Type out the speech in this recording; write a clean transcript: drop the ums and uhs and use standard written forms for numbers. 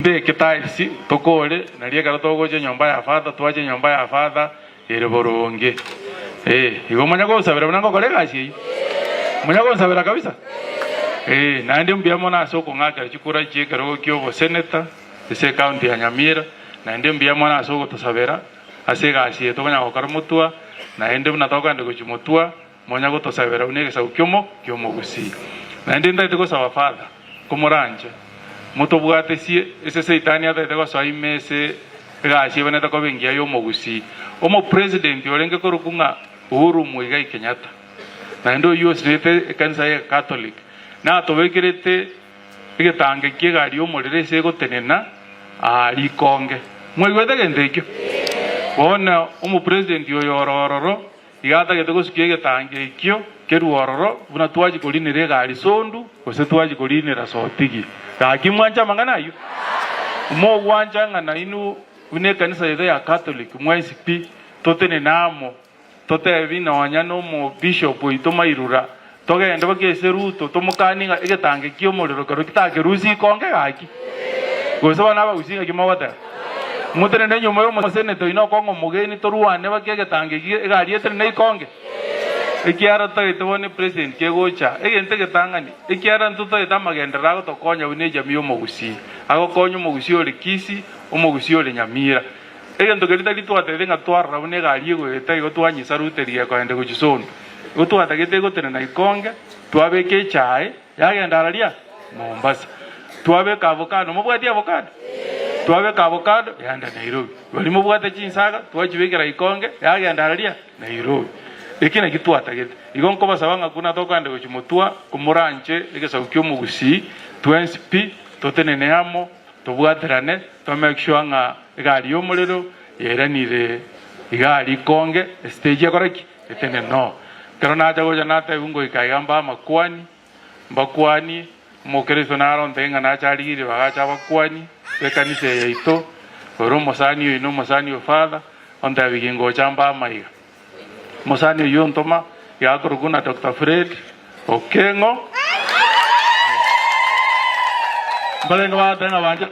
Mbe kitaisi tokole nalie kara togoje nyomba ya father twaje nyomba ya father ere boronge igo manya ko sabira nango kole gashi manya ko sabira kabisa na ndi mbia mona soko ngaka chikura chikero kyo senator ese county ya Nyamira na ndi mbia mona soko tosabira ase gashi to manya ko karmutua na ndi mna toka ndiko chimutua manya ko tosabira unege sa kyomo gusi na ndi ndai ko sawa father kumuranje moto bwate sie ese seitani ata ko so imese gashi bane ta ko bengia yo mogusi omo president olenge ko rukunga Uhuru Muigai Kenyatta na ndo US rete kanisa ya Catholic na to bekirete igetange kigari omorere se gotenena ali konge mwigwete gendekyo bona omo president yo yorororo igata gete ko sikiye getange ikyo keruororo buna twaji kolinire gari sondu ose twaji kolinira sotigi akimwanja mangana yu mo wanja ngana inu une kanisa ya Catholic mwisipi totene namo tote bina wanyano mo bishop itoma irura toge ndo bageseru totomukani igetange kyo morero karo kitake rusi konge gaki goso bana ba usinga kimawata mutene nenyo moyo mo seneto ino kongo mugeni toruane bagegetange igari etere nei konge ikiara to itone president kegocha egente getangani ikiara ntuto itamagendera go tokonya uneja miyo mogusi ago konyo mogusi ole Kisi omogusi ole Nyamira egento kerita litwate nga twarra une gari ego etaigo twanyisa ruteria kwende guchisondo gutwata gete gotene na ikonge twabeke chai yagenda araria Mombasa twabeka avocado mubwati avocado twabeka avocado yanda Nairobi bali mubwate chinsaga twachibekera ikonge yagenda araria Nairobi ekina kitwata gete igonko basabanga kuna tokande guchimutua kumuranche egesaukyo mugusi twensipi totenene amo tobwaterane to make sure nga igari yomurero yeranire igari konge stage yakoraki etene no pero naja goja nata ungo ikayamba makwani bakwani mokerizo naro ndenga nacharigire bagacha bakwani bekanise yeito oro mosani ino mosani father onda bigingo chamba maiga mosani yontoma yakoruguna Dr. Fred Okengo balenga wa tena banja